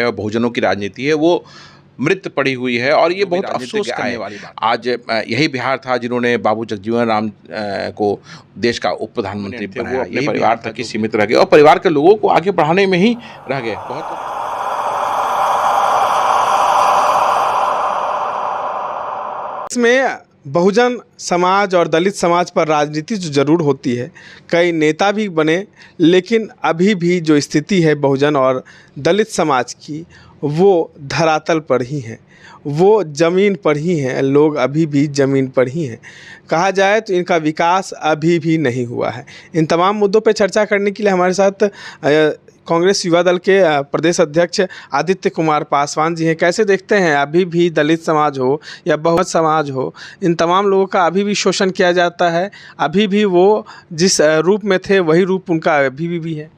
बहुजनों की राजनीति है वो मृत पड़ी हुई है और ये बहुत अफसोस करने वाली बात। आज यही बिहार था जिन्होंने बाबू जगजीवन राम को देश का उप प्रधानमंत्री बनाया। यही परिवार तक ही सीमित रह गए और परिवार के लोगों को आगे बढ़ाने में ही रह गए। बहुत इसमें बहुजन समाज और दलित समाज पर राजनीति जो ज़रूर होती है, कई नेता भी बने, लेकिन अभी भी जो स्थिति है बहुजन और दलित समाज की वो धरातल पर ही है, वो ज़मीन पर ही हैं। लोग अभी भी ज़मीन पर ही हैं। कहा जाए तो इनका विकास अभी भी नहीं हुआ है। इन तमाम मुद्दों पर चर्चा करने के लिए हमारे साथ कांग्रेस युवा दल के प्रदेश अध्यक्ष आदित्य कुमार पासवान जी हैं। कैसे देखते हैं, अभी भी दलित समाज हो या बहुजन समाज हो, इन तमाम लोगों का अभी भी शोषण किया जाता है? अभी भी वो जिस रूप में थे वही रूप उनका अभी भी है?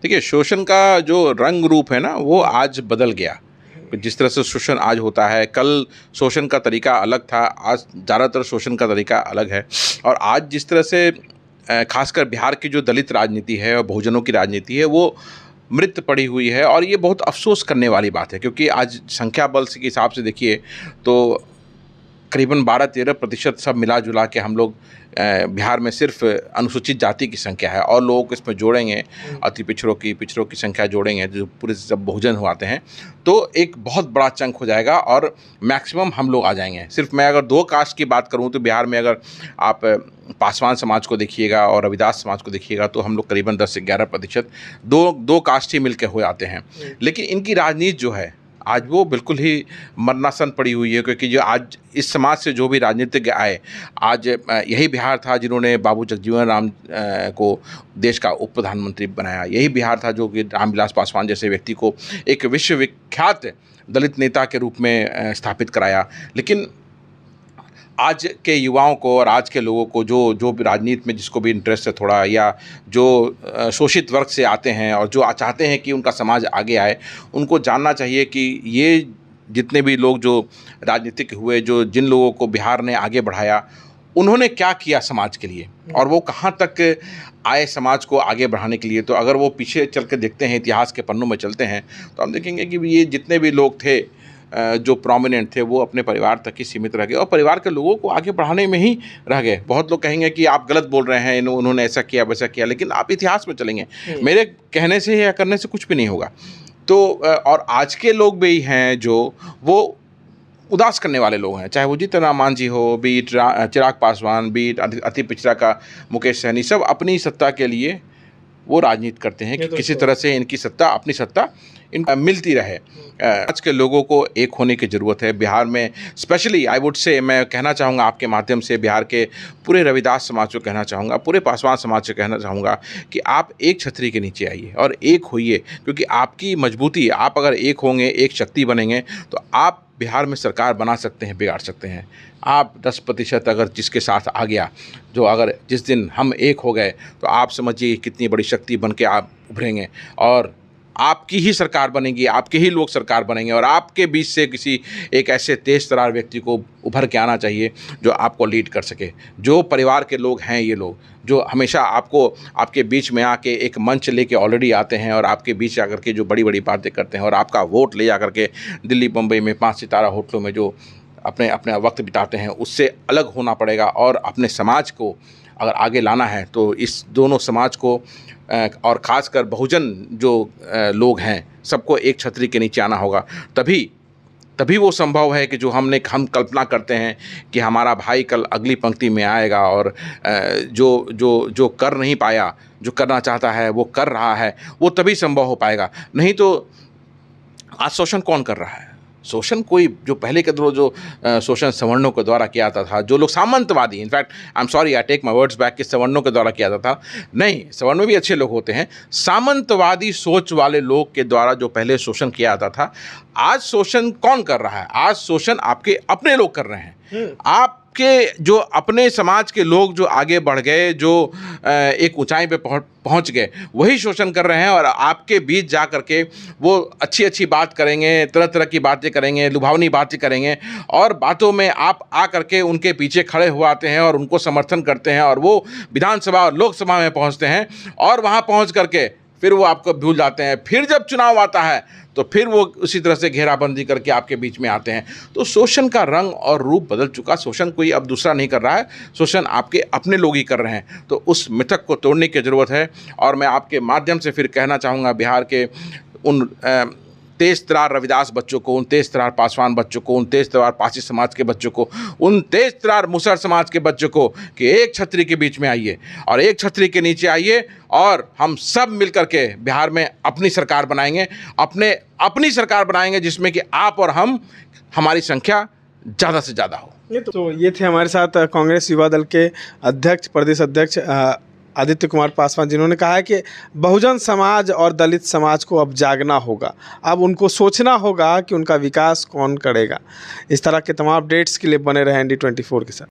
देखिए, शोषण का जो रंग रूप है ना, वो आज बदल गया। जिस तरह से शोषण आज होता है, कल शोषण का तरीका अलग था, आज ज़्यादातर शोषण का तरीका अलग है। और आज जिस तरह से खासकर बिहार की जो दलित राजनीति है और बहुजनों की राजनीति है वो मृत पड़ी हुई है और ये बहुत अफसोस करने वाली बात है। क्योंकि आज संख्या बल के हिसाब से देखिए तो करीबन 12-13% सब मिला जुला के हम लोग बिहार में सिर्फ अनुसूचित जाति की संख्या है और लोगों को इसमें जोड़ेंगे, अति पिछड़ों की संख्या जोड़ेंगे, जो पूरे सब बहुजन हो आते हैं, तो एक बहुत बड़ा चंक हो जाएगा और मैक्सिमम हम लोग आ जाएंगे। सिर्फ मैं अगर 2 कास्ट की बात करूं तो बिहार में अगर आप पासवान समाज को देखिएगा और रविदास समाज को देखिएगा तो हम लोग करीबन 10 से 11% दो कास्ट ही मिलकर हो आते हैं। लेकिन इनकी राजनीति जो है आज वो बिल्कुल ही मरनासन पड़ी हुई है। क्योंकि जो आज इस समाज से जो भी राजनीतिज्ञ आए, आज यही बिहार था जिन्होंने बाबू जगजीवन राम को देश का उप प्रधानमंत्री बनाया। यही बिहार था जो कि रामविलास पासवान जैसे व्यक्ति को एक विश्वविख्यात दलित नेता के रूप में स्थापित कराया। लेकिन आज के युवाओं को और आज के लोगों को जो भी राजनीति में जिसको भी इंटरेस्ट है थोड़ा, या जो शोषित वर्ग से आते हैं और जो चाहते हैं कि उनका समाज आगे आए, उनको जानना चाहिए कि ये जितने भी लोग जो राजनीतिक हुए, जो जिन लोगों को बिहार ने आगे बढ़ाया, उन्होंने क्या किया समाज के लिए और वो कहाँ तक आए समाज को आगे बढ़ाने के लिए। तो अगर वो पीछे चल के देखते हैं, इतिहास के पन्नों में चलते हैं, तो हम देखेंगे कि ये जितने भी लोग थे जो प्रोमिनेंट थे वो अपने परिवार तक ही सीमित रह गए और परिवार के लोगों को आगे बढ़ाने में ही रह गए। बहुत लोग कहेंगे कि आप गलत बोल रहे हैं, उन्होंने ऐसा किया वैसा किया, लेकिन आप इतिहास में चलेंगे, मेरे कहने से या करने से कुछ भी नहीं होगा। तो और आज के लोग भी हैं जो वो उदास करने वाले लोग हैं, चाहे वो जीतन राम मांझी हो, बीट चिराग पासवान, बीट अति पिछड़ा का मुकेश सहनी, सब अपनी सत्ता के लिए वो राजनीति करते हैं कि किसी तरह से इनकी सत्ता, अपनी सत्ता इनको मिलती रहे। आज के लोगों को एक होने की ज़रूरत है। बिहार में स्पेशली आई वुड से, मैं कहना चाहूँगा आपके माध्यम से बिहार के पूरे रविदास समाज को कहना चाहूँगा, पूरे पासवान समाज से कहना चाहूँगा कि आप एक छतरी के नीचे आइए और एक होइए। क्योंकि आपकी मजबूती, आप अगर एक होंगे, एक शक्ति बनेंगे, तो आप बिहार में सरकार बना सकते हैं, बिगाड़ सकते हैं। आप 10% अगर जिसके साथ आ गया, जो अगर जिस दिन हम एक हो गए, तो आप समझिए कितनी बड़ी शक्ति बन के आप उभरेंगे और आपकी ही सरकार बनेगी, आपके ही लोग सरकार बनेंगे और आपके बीच से किसी एक ऐसे तेज तरार व्यक्ति को उभर के आना चाहिए जो आपको लीड कर सके। जो परिवार के लोग हैं, ये लोग जो हमेशा आपको आपके बीच में आके एक मंच लेके ऑलरेडी आते हैं और आपके बीच आकर के जो बड़ी बड़ी बातें करते हैं और आपका वोट ले जाकर के दिल्ली बम्बई में 5 सितारा होटलों में जो अपने वक्त बिताते हैं, उससे अलग होना पड़ेगा। और अपने समाज को अगर आगे लाना है तो इस दोनों समाज को और ख़ासकर बहुजन जो लोग हैं, सबको एक छतरी के नीचे आना होगा। तभी वो संभव है कि जो हम कल्पना करते हैं कि हमारा भाई कल अगली पंक्ति में आएगा और जो कर नहीं पाया, जो करना चाहता है वो कर रहा है, वो तभी संभव हो पाएगा। नहीं तो आज शोषण कौन कर रहा है? शोषण कोई जो पहले के दौर जो शोषण सवर्णों के द्वारा किया जाता था, जो लोग सामंतवादी, in fact I am sorry, I take my words back, कि सवर्णों के द्वारा किया जाता था, नहीं, सवर्ण में भी अच्छे लोग होते हैं। सामंतवादी सोच वाले लोग के द्वारा जो पहले शोषण किया जाता था, आज शोषण कौन कर रहा है? आज शोषण आपके अपने लोग कर रहे हैं। आपके जो अपने समाज के लोग जो आगे बढ़ गए, जो एक ऊंचाई पे पहुंच गए, वही शोषण कर रहे हैं और आपके बीच जा कर के वो अच्छी अच्छी बात करेंगे, तरह तरह की बातें करेंगे, लुभावनी बातें करेंगे और बातों में आप आ करके उनके पीछे खड़े हो आते हैं और उनको समर्थन करते हैं और वो विधानसभा और लोकसभा में पहुँचते हैं और वहाँ पहुँच करके फिर वो आपको भूल जाते हैं। फिर जब चुनाव आता है तो फिर वो उसी तरह से घेराबंदी करके आपके बीच में आते हैं। तो शोषण का रंग और रूप बदल चुका। शोषण कोई अब दूसरा नहीं कर रहा है, शोषण आपके अपने लोग ही कर रहे हैं। तो उस मिथक को तोड़ने की ज़रूरत है। और मैं आपके माध्यम से फिर कहना चाहूँगा बिहार के उन तेज तरार रविदास बच्चों को, उन तेज तरार पासवान बच्चों को, उन तेज तरार पासी समाज के बच्चों को, उन तेज तरार मुसहर समाज के बच्चों को कि एक छतरी के बीच में आइए और एक छतरी के नीचे आइए और हम सब मिलकर के बिहार में अपनी सरकार बनाएंगे, अपनी सरकार बनाएंगे जिसमें कि आप और हमारी संख्या ज़्यादा से ज़्यादा हो। तो ये थे हमारे साथ कांग्रेस युवा दल के अध्यक्ष, प्रदेश अध्यक्ष आदित्य कुमार पासवान, जिन्होंने कहा है कि बहुजन समाज और दलित समाज को अब जागना होगा, अब उनको सोचना होगा कि उनका विकास कौन करेगा। इस तरह के तमाम अपडेट्स के लिए बने रहें ND24 के साथ।